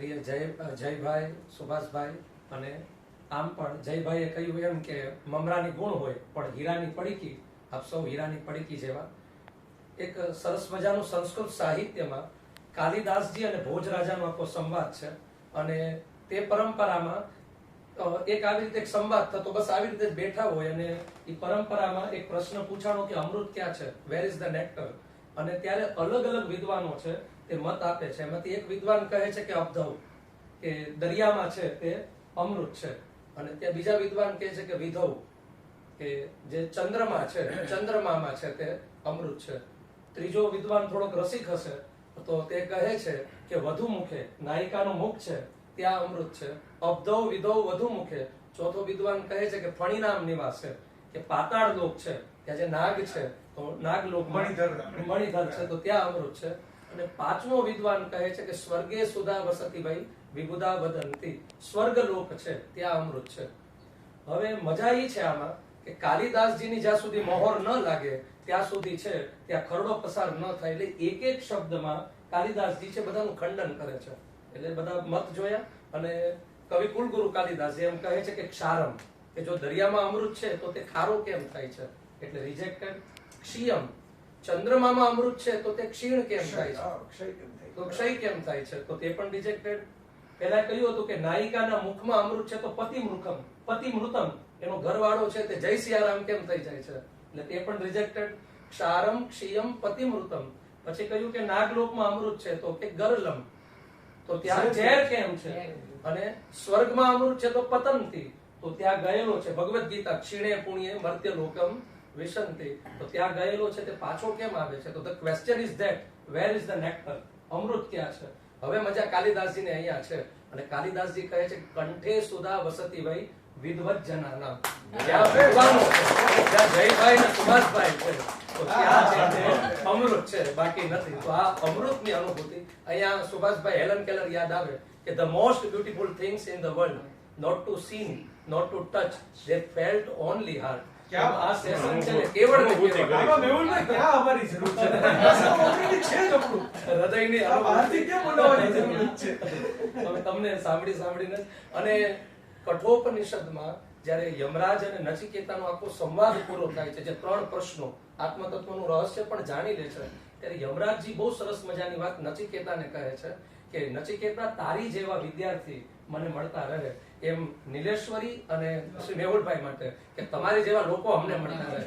પ્રિય જયભાઈ, સુભાષભાઈ, અને આમ પણ જયભાઈએ કહ્યું એમ કે મમરાની ગુણ હોય પણ હીરાની પડીકી, આપ સૌ હીરાની પડીકી જેવા. એક સરસ મજાનું સંસ્કૃત સાહિત્યમાં કાલિદાસજી અને ભોજરાજાનો આખો સંવાદ છે, અને તે પરંપરામાં એક આવી રીતે એક સંવાદ થતો, બસ આવી રીતે જ બેઠા હોય, અને એ પરંપરામાં એક પ્રશ્ન પૂછાણો કે અમૃત ક્યાં છે, વેર ઇઝ ધ નેક્ટર. અને ત્યારે અલગ અલગ વિદ્વાનો છે તે મત આપે છે. એમાંથી એક વિદ્વાન કહે છે કે અબધવ, કે દરિયામાં છે તે અમૃત છે, અને ત્યાં બીજા વિદ્વાન કહે છે કે વિધવ, કે જે ચંદ્રમાં છે, ચંદ્રમામાં છે તે અમૃત છે. ત્રીજો વિદ્વાન થોડોક રસિક હશે તો તે કહે છે કે વધુ મુખે, નાયિકાનું મુખ છે ત્યાં અમૃત છે. અબધવ વિધવ વધુ મુખે. ચોથો વિદ્વાન કહે છે કે ફણીનામ નિવાસ છે, કે પાતાળ લોક છે, ત્યાં જે નાગ છે તો નાગલોક, મણિધર છે તો ત્યાં અમૃત છે. અને પાંચમો વિદ્વાન કહે છે કે સ્વર્ગે સુધા વસતી ભાઈ વિબુધા વદંતી, સ્વર્ગ લોક છે ત્યાં અમૃત છે. હવે મજા એ છે આમાં કે કાલિદાસજીની જ્યાં સુધી મોહર ન લાગે ત્યાં સુધી છે ત્યાં ખરડો પસાર ન થાય. એટલે એક એક શબ્દમાં કાલિદાસજી છે બધાનું ખંડન કરે છે. એટલે બધા મત જોયા, અને કવિ કુલગુરુ કાલિદાસજી એમ કહે છે કે ક્ષારમ, કે જો દરિયામાં અમૃત છે તો તે ખારો કેમ થાય છે, એટલે રિજેક્ટેડ. ક્ષિયમ, ચંદ્રમામાં અમૃત છે તો તે ક્ષીણ કેમ થાય છે, તો ક્ષય કેમ થાય છે, તો તે પણ રિજેક્ટેડ. પહેલા કહ્યું હતું કે નાયિકાના મુખમાં અમૃત છે તો પતિમૃતમ, પતિમૃતમ, એનો ઘરવાળો છે તે જય સિયારામ કેમ થઈ જાય છે, એટલે તે પણ રિજેક્ટેડ. ક્ષારમ, ક્ષિયમ, પતિમૃતમ. પછી કહ્યું કે નાગલોકમાં અમૃત છે તો કે ગરલમ, તો ત્યાં ઝેર કેમ છે. અને સ્વર્ગમાં અમૃત છે તો પતંતી, તો ત્યાં ગયેલો છે. ભગવદ ગીતા ક્ષીણે પુણ્યે મર્ત્ય લોકમ વિશંતિ, તો ત્યાં ગયેલો છે તે પાછો કેમ આવે છે. તો the question is that where is the nectar, અમૃત ક્યાં છે. હવે મજા કાલિદાસજીને અહીંયા છે, અને કાલિદાસજી કહે છે કંઠે સુધા વસતી ભાઈ વિદ્વત જનાના, જ્યાં વિદ્વાનો છે, જ્યાં જયભાઈ ને સુભાષભાઈ છે તો ત્યાં છે તે અમૃત છે, બાકી નથી. તો આ અમૃતની અનુભૂતિ અહીંયા સુભાષભાઈ હેલન કેલર યાદ આવે કે the most beautiful things in the world, not to seen, not to touch, they felt only heart. આ સેશન છે કેવળ ને કેવળ આમાં મેહુલભાઈ ક્યાં અમારી જરૂર છે, ઓલરેડી છે જ આપણું હૃદયની બહારથી કેમ બોલાવવાની જરૂર છે. હવે તમને સાંભળીને, અને કઠોપનિષદમાં જ્યારે યમરાજ અને નચિકેતાનો આખો સંવાદ પૂરો થાય છે, જે 3 પ્રશ્નો આત્મતત્વનું રહસ્ય પણ જાણી લે છે, ત્યારે યમરાજજી બહુ સરસ મજાની વાત નચિકેતાને કહે છે કે નચિકેતા, તારી જેવા વિદ્યાર્થી મને મળતા રહે, એમ નીલેશ્વરી અને શ્રી મેહુલભાઈ માટે કે તમારી જેવા લોકો અમને મળતા રહે.